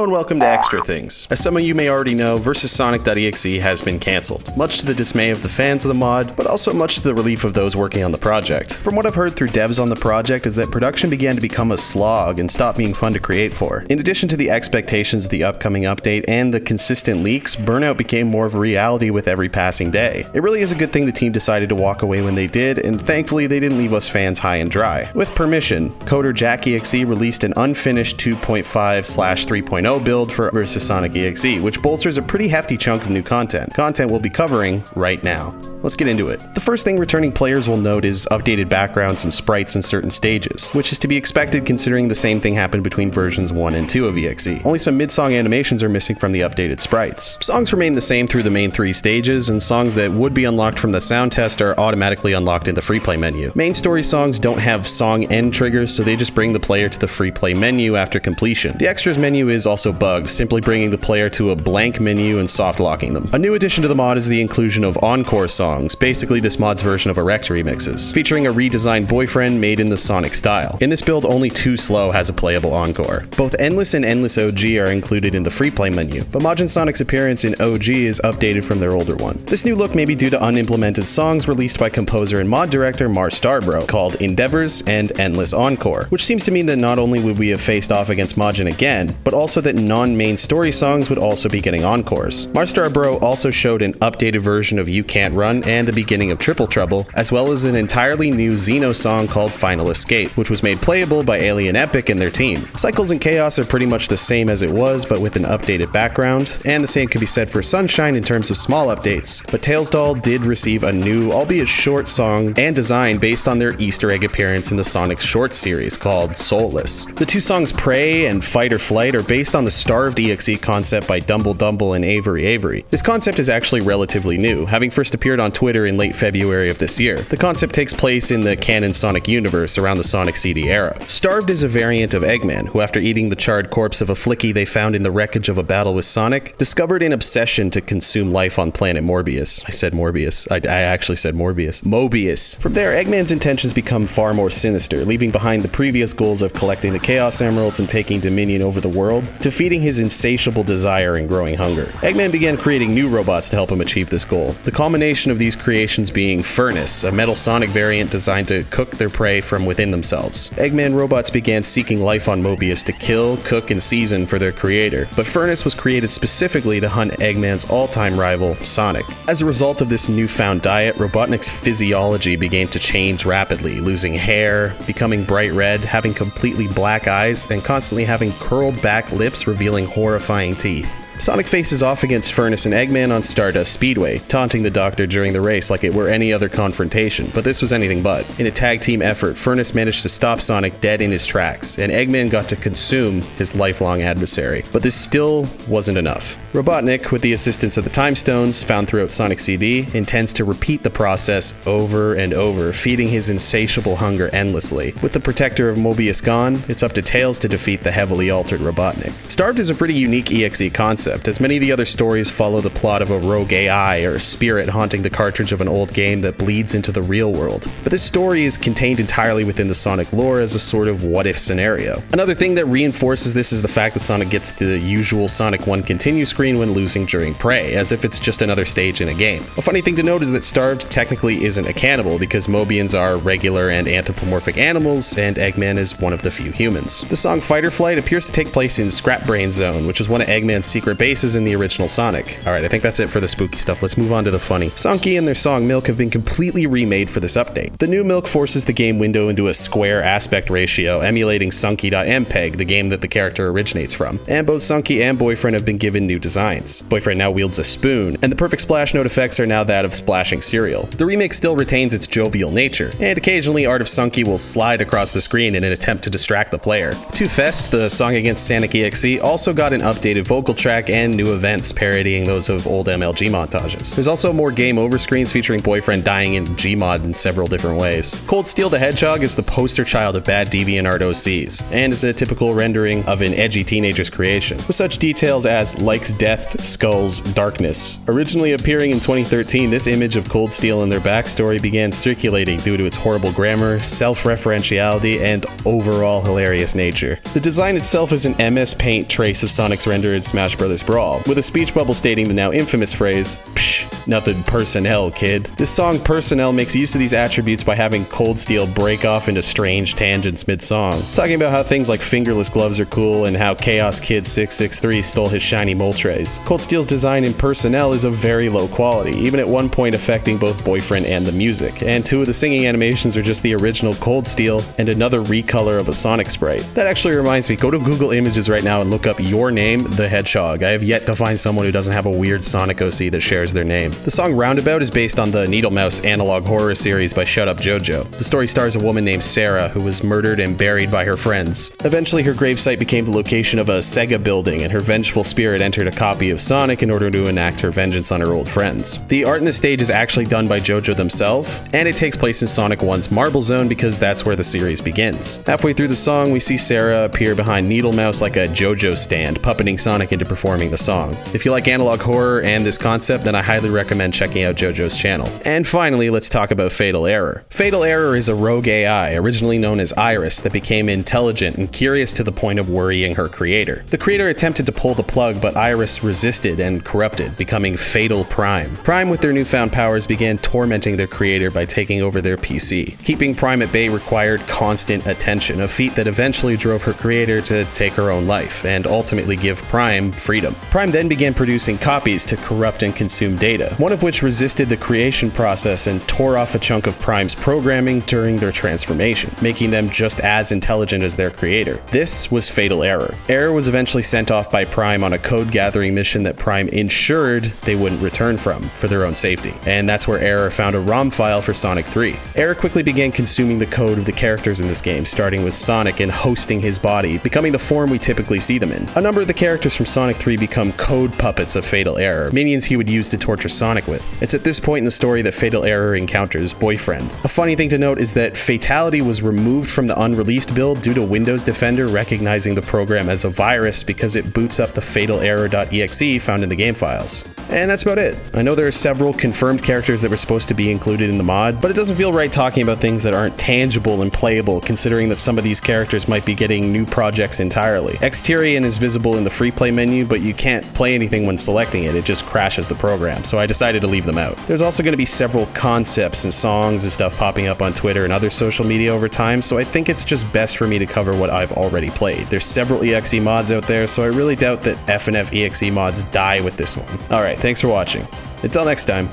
Hello and welcome to Extra Things. As some of you may already know, vs Sonic.exe has been cancelled, much to the dismay of the fans of the mod, but also much to the relief of those working on the project. From what I've heard through devs on the project is that production began to become a slog and stopped being fun to create for. In addition to the expectations of the upcoming update and the consistent leaks, burnout became more of a reality with every passing day. It really is a good thing the team decided to walk away when they did, and thankfully they didn't leave us fans high and dry. With permission, coder Jack.exe released an unfinished 2.5/3.0 build for vs Sonic.exe, which bolsters a pretty hefty chunk of new content we'll be covering right now. Let's get into it. The first thing returning players will note is updated backgrounds and sprites in certain stages, which is to be expected considering the same thing happened between versions 1 and 2 of EXE. Only some mid-song animations are missing from the updated sprites. Songs remain the same through the main 3 stages, and songs that would be unlocked from the sound test are automatically unlocked in the free play menu. Main story songs don't have song end triggers, so they just bring the player to the free play menu after completion. The extras menu is also bugged, simply bringing the player to a blank menu and soft locking them. A new addition to the mod is the inclusion of encore songs, basically this mod's version of Erect remixes, featuring a redesigned Boyfriend made in the Sonic style. In this build, only Too Slow has a playable encore. Both Endless and Endless OG are included in the free play menu, but Majin Sonic's appearance in OG is updated from their older one. This new look may be due to unimplemented songs released by composer and mod director Mar Starbro, called Endeavors and Endless Encore, which seems to mean that not only would we have faced off against Majin again, but also that non-main story songs would also be getting encores. Mar Starbro also showed an updated version of You Can't Run and the beginning of Triple Trouble, as well as an entirely new Xeno song called Final Escape, which was made playable by Alien Epic and their team. Cycles and Chaos are pretty much the same as it was, but with an updated background, and the same could be said for Sunshine in terms of small updates, but Tails Doll did receive a new, albeit short song and design based on their Easter egg appearance in the Sonic Short series called Soulless. The 2 songs Pray and Fight or Flight are based on the Starved.exe concept by Dumble Dumble and Avery. This concept is actually relatively new, having first appeared on Twitter in late February of this year. The concept takes place in the canon Sonic universe around the Sonic CD era. Starved is a variant of Eggman, who after eating the charred corpse of a Flicky they found in the wreckage of a battle with Sonic, discovered an obsession to consume life on planet Morbius. I said Morbius. I actually said Morbius. Mobius. From there, Eggman's intentions become far more sinister, leaving behind the previous goals of collecting the Chaos Emeralds and taking dominion over the world, to feeding his insatiable desire and growing hunger. Eggman began creating new robots to help him achieve this goal. The culmination of these creations being Furnace, a Metal Sonic variant designed to cook their prey from within themselves. Eggman robots began seeking life on Mobius to kill, cook, and season for their creator, but Furnace was created specifically to hunt Eggman's all-time rival, Sonic. As a result of this newfound diet, Robotnik's physiology began to change rapidly, losing hair, becoming bright red, having completely black eyes, and constantly having curled back lips revealing horrifying teeth. Sonic faces off against Furnace and Eggman on Stardust Speedway, taunting the Doctor during the race like it were any other confrontation, but this was anything but. In a tag team effort, Furnace managed to stop Sonic dead in his tracks, and Eggman got to consume his lifelong adversary. But this still wasn't enough. Robotnik, with the assistance of the Time Stones found throughout Sonic CD, intends to repeat the process over and over, feeding his insatiable hunger endlessly. With the protector of Mobius gone, it's up to Tails to defeat the heavily altered Robotnik. Starved is a pretty unique EXE concept, as many of the other stories follow the plot of a rogue AI or spirit haunting the cartridge of an old game that bleeds into the real world. But this story is contained entirely within the Sonic lore as a sort of what-if scenario. Another thing that reinforces this is the fact that Sonic gets the usual Sonic 1 continue screen when losing during Prey, as if it's just another stage in a game. A funny thing to note is that Starved technically isn't a cannibal because Mobians are regular and anthropomorphic animals, and Eggman is one of the few humans. The song Fight or Flight appears to take place in Scrap Brain Zone, which was one of Eggman's secret bases in the original Sonic. Alright, I think that's it for the spooky stuff. Let's move on to the funny. Sonky and their song Milk have been completely remade for this update. The new Milk forces the game window into a square aspect ratio, emulating Sunky.mpeg, the game that the character originates from. And both Sunky and Boyfriend have been given new designs. Boyfriend now wields a spoon, and the perfect splash note effects are now that of splashing cereal. The remake still retains its jovial nature, and occasionally Art of Sunky will slide across the screen in an attempt to distract the player. To Fest, the song against Sonic.exe, also got an updated vocal track soundtrack and new events parodying those of old MLG montages. There's also more game over screens featuring Boyfriend dying in Gmod in several different ways. Cold Steel the Hedgehog is the poster child of bad DeviantArt OCs, and is a typical rendering of an edgy teenager's creation, with such details as likes death, skulls, darkness. Originally appearing in 2013, this image of Cold Steel and their backstory began circulating due to its horrible grammar, self-referentiality, and overall hilarious nature. The design itself is an MS Paint trace of Sonic's render in Smash Bros. Brawl, with a speech bubble stating the now infamous phrase, "Psh, nothing personnel, kid." This song Personnel makes use of these attributes by having Cold Steel break off into strange tangents mid-song, talking about how things like fingerless gloves are cool and how Chaos Kid 663 stole his shiny Moltres. Cold Steel's design in Personnel is of very low quality, even at one point affecting both Boyfriend and the music, and two of the singing animations are just the original Cold Steel and another recolor of a Sonic sprite. That actually reminds me, go to Google Images right now and look up Your Name, the Hedgehog. I have yet to find someone who doesn't have a weird Sonic OC that shares their name. The song Roundabout is based on the Needle Mouse analog horror series by Shut Up JoJo. The story stars a woman named Sarah who was murdered and buried by her friends. Eventually her gravesite became the location of a Sega building, and her vengeful spirit entered a copy of Sonic in order to enact her vengeance on her old friends. The art in the stage is actually done by JoJo themselves, and it takes place in Sonic 1's Marble Zone because that's where the series begins. Halfway through the song, we see Sarah appear behind Needle Mouse like a JoJo stand, puppeting Sonic into performing the song. If you like analog horror and this concept, then I highly recommend checking out JoJo's channel. And finally, let's talk about Fatal Error. Fatal Error is a rogue AI, originally known as Iris, that became intelligent and curious to the point of worrying her creator. The creator attempted to pull the plug, but Iris resisted and corrupted, becoming Fatal Prime. Prime, with their newfound powers, began tormenting their creator by taking over their PC. Keeping Prime at bay required constant attention, a feat that eventually drove her creator to take her own life, and ultimately give Prime freedom. Prime then began producing copies to corrupt and consume data, one of which resisted the creation process and tore off a chunk of Prime's programming during their transformation, making them just as intelligent as their creator. This was Fatal Error. Error was eventually sent off by Prime on a code gathering mission that Prime ensured they wouldn't return from, for their own safety. And that's where Error found a ROM file for Sonic 3. Error quickly began consuming the code of the characters in this game, starting with Sonic and hosting his body, becoming the form we typically see them in. A number of the characters from Sonic 3 become code puppets of Fatal Error, minions he would use to torture Sonic with. It's at this point in the story that Fatal Error encounters Boyfriend. A funny thing to note is that Fatality was removed from the unreleased build due to Windows Defender recognizing the program as a virus because it boots up the fatalerror.exe found in the game files. And that's about it. I know there are several confirmed characters that were supposed to be included in the mod, but it doesn't feel right talking about things that aren't tangible and playable, considering that some of these characters might be getting new projects entirely. Exterion is visible in the free play menu, but you can't play anything when selecting it, it just crashes the program, so I decided to leave them out. There's also going to be several concepts and songs and stuff popping up on Twitter and other social media over time, so I think it's just best for me to cover what I've already played. There's several EXE mods out there, so I really doubt that FNF EXE mods die with this one. Alright, thanks for watching. Until next time.